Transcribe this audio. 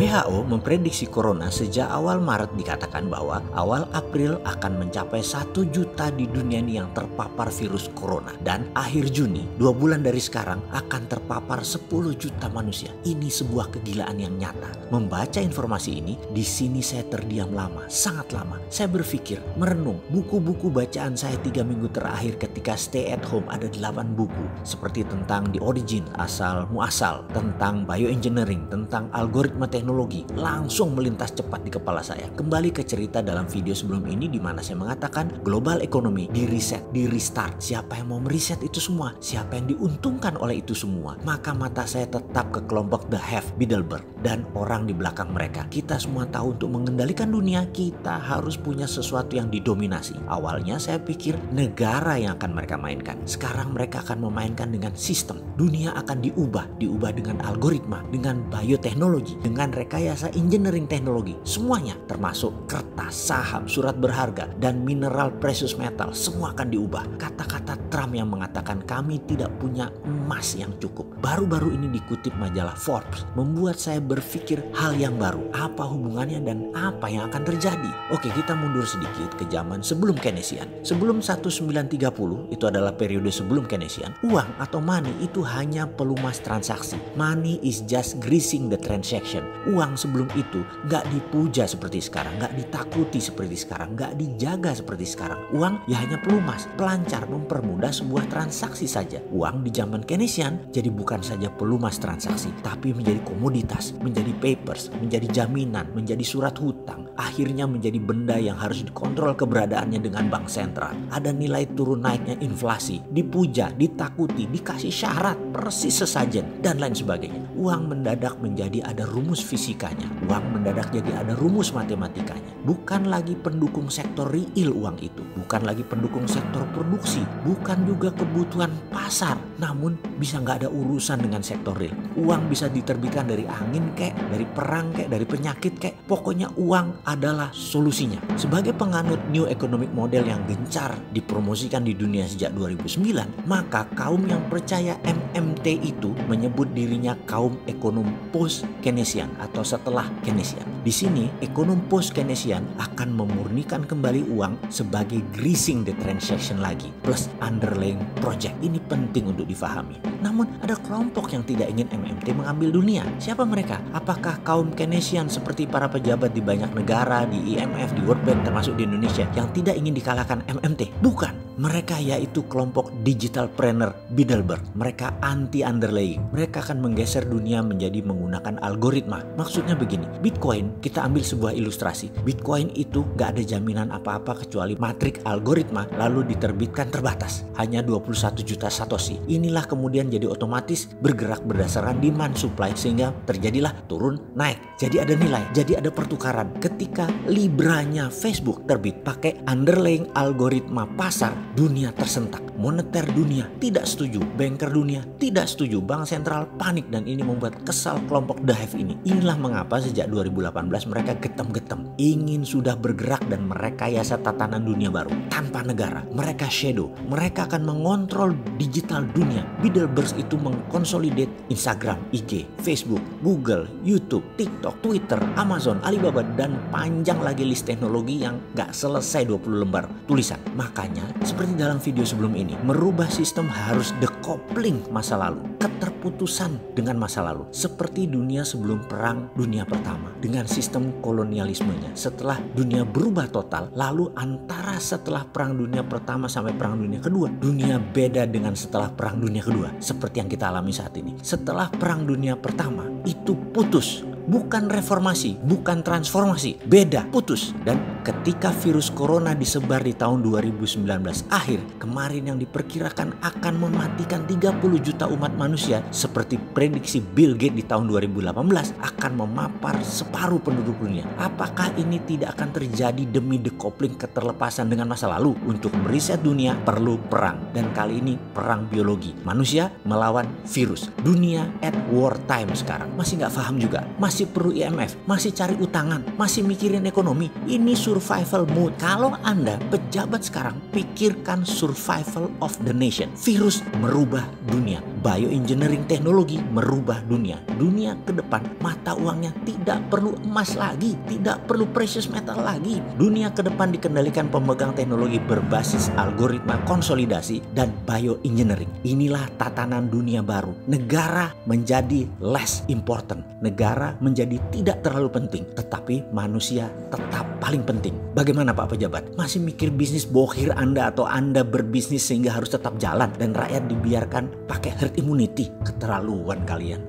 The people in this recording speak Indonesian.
WHO memprediksi corona sejak awal Maret, dikatakan bahwa awal April akan mencapai 1 juta di dunia ini yang terpapar virus corona. Dan akhir Juni, 2 bulan dari sekarang, akan terpapar 10 juta manusia. Ini sebuah kegilaan yang nyata. Membaca informasi ini, di sini saya terdiam lama, sangat lama. Saya berpikir, merenung, buku-buku bacaan saya 3 minggu terakhir ketika stay at home ada 8 buku. Seperti tentang the origin, asal muasal, tentang bioengineering, tentang algoritma teknologi, langsung melintas cepat di kepala saya. Kembali ke cerita dalam video sebelum ini di mana saya mengatakan global economy di reset, di restart. Siapa yang mau meriset itu semua? Siapa yang diuntungkan oleh itu semua? Maka mata saya tetap ke kelompok The Have, Bilderberg, dan orang di belakang mereka. Kita semua tahu untuk mengendalikan dunia, kita harus punya sesuatu yang didominasi. Awalnya saya pikir negara yang akan mereka mainkan. Sekarang mereka akan memainkan dengan sistem. Dunia akan diubah dengan algoritma, dengan bioteknologi, dengan rekayasa engineering teknologi. Semuanya termasuk kertas, saham, surat berharga, dan mineral precious metal. Semua akan diubah. Kata-kata Trump yang mengatakan kami tidak punya emas yang cukup. Baru-baru ini dikutip majalah Forbes. Membuat saya berpikir hal yang baru. Apa hubungannya dan apa yang akan terjadi? Oke, kita mundur sedikit ke zaman sebelum Keynesian. Sebelum 1930, itu adalah periode sebelum Keynesian, uang atau money itu hanya pelumas transaksi. Money is just greasing the transaction. Uang sebelum itu gak dipuja seperti sekarang, gak ditakuti seperti sekarang, gak dijaga seperti sekarang. Uang ya hanya pelumas, pelancar, mempermudah sebuah transaksi saja. Uang di zaman Keynesian jadi bukan saja pelumas transaksi, tapi menjadi komoditas, menjadi papers, menjadi jaminan, menjadi surat hutang. Akhirnya menjadi benda yang harus dikontrol keberadaannya dengan bank sentral. Ada nilai turun naiknya inflasi, dipuja, ditakuti, dikasih syarat, persis sesajen, dan lain sebagainya. Uang mendadak menjadi ada rumus fisikanya. Uang mendadak jadi ada rumus matematikanya. Bukan lagi pendukung sektor real uang itu. Bukan lagi pendukung sektor produksi. Bukan juga kebutuhan pasar. Namun bisa nggak ada urusan dengan sektor real. Uang bisa diterbitkan dari angin kek, dari perang kek, dari penyakit kek. Pokoknya uang adalah solusinya. Sebagai penganut New Economic Model yang gencar dipromosikan di dunia sejak 2009, maka kaum yang percaya MMT itu menyebut dirinya kaum ekonom post-Keynesian atau setelah Keynesian. Di sini, ekonom post-Keynesian akan memurnikan kembali uang sebagai greasing the transaction lagi, plus underlying project. Ini penting untuk difahami. Namun, ada kelompok yang tidak ingin MMT mengambil dunia. Siapa mereka? Apakah kaum Keynesian seperti para pejabat di banyak negara, di IMF, di World Bank, termasuk di Indonesia, yang tidak ingin dikalahkan MMT? Bukan. Mereka yaitu kelompok digitalpreneur Bilderberg. Mereka anti underlying. Mereka akan menggeser dunia menjadi menggunakan algoritma. Maksudnya begini, Bitcoin, kita ambil sebuah ilustrasi. Bitcoin itu gak ada jaminan apa-apa kecuali matrik algoritma lalu diterbitkan terbatas. Hanya 21 juta satoshi. Inilah kemudian jadi otomatis bergerak berdasarkan demand supply sehingga terjadilah turun naik. Jadi ada nilai, jadi ada pertukaran. Ketika Libranya Facebook terbit pakai underlying algoritma pasar, dunia tersentak. Moneter dunia tidak setuju, banker dunia tidak setuju, bank sentral panik, dan ini membuat kesal kelompok The Have ini. Inilah mengapa sejak 2018 mereka getem-getem ingin sudah bergerak dan merekayasa tatanan dunia baru tanpa negara. Mereka shadow, mereka akan mengontrol digital dunia. Bilderberg itu mengkonsolidate Instagram, IG, Facebook, Google, YouTube, TikTok, Twitter, Amazon, Alibaba, dan panjang lagi list teknologi yang gak selesai 20 lembar tulisan. Makanya seperti dalam video sebelum ini, merubah sistem harus decoupling masa lalu, keterputusan dengan masa lalu. Seperti dunia sebelum perang dunia pertama dengan sistem kolonialismenya. Setelah dunia berubah total, lalu antara setelah perang dunia pertama sampai perang dunia kedua, dunia beda dengan setelah perang dunia kedua. Seperti yang kita alami saat ini. Setelah perang dunia pertama, itu putus. Bukan reformasi, bukan transformasi, beda, putus. Dan ketika virus corona disebar di tahun 2019 akhir, kemarin yang diperkirakan akan mematikan 30 juta umat manusia, seperti prediksi Bill Gates di tahun 2018, akan memapar separuh penduduk dunia. Apakah ini tidak akan terjadi demi decoupling keterlepasan dengan masa lalu? Untuk meriset dunia perlu perang, dan kali ini perang biologi. Manusia melawan virus. Dunia at war time sekarang. Masih nggak paham juga. Masih perlu IMF, masih cari utangan, masih mikirin ekonomi. Ini survival mode. Kalau Anda pejabat sekarang, pikirkan survival of the nation. Virus merubah dunia. bioengineering teknologi merubah dunia. Dunia ke depan mata uangnya tidak perlu emas lagi, tidak perlu precious metal lagi. Dunia ke depan dikendalikan pemegang teknologi berbasis algoritma konsolidasi dan bioengineering. Inilah tatanan dunia baru. Negara menjadi less important. Negara menjadi tidak terlalu penting, tetapi manusia tetap paling penting. Bagaimana Pak Pejabat? Masih mikir bisnis bohir Anda atau Anda berbisnis sehingga harus tetap jalan dan rakyat dibiarkan pakai herd immunity? Keterlaluan kalian.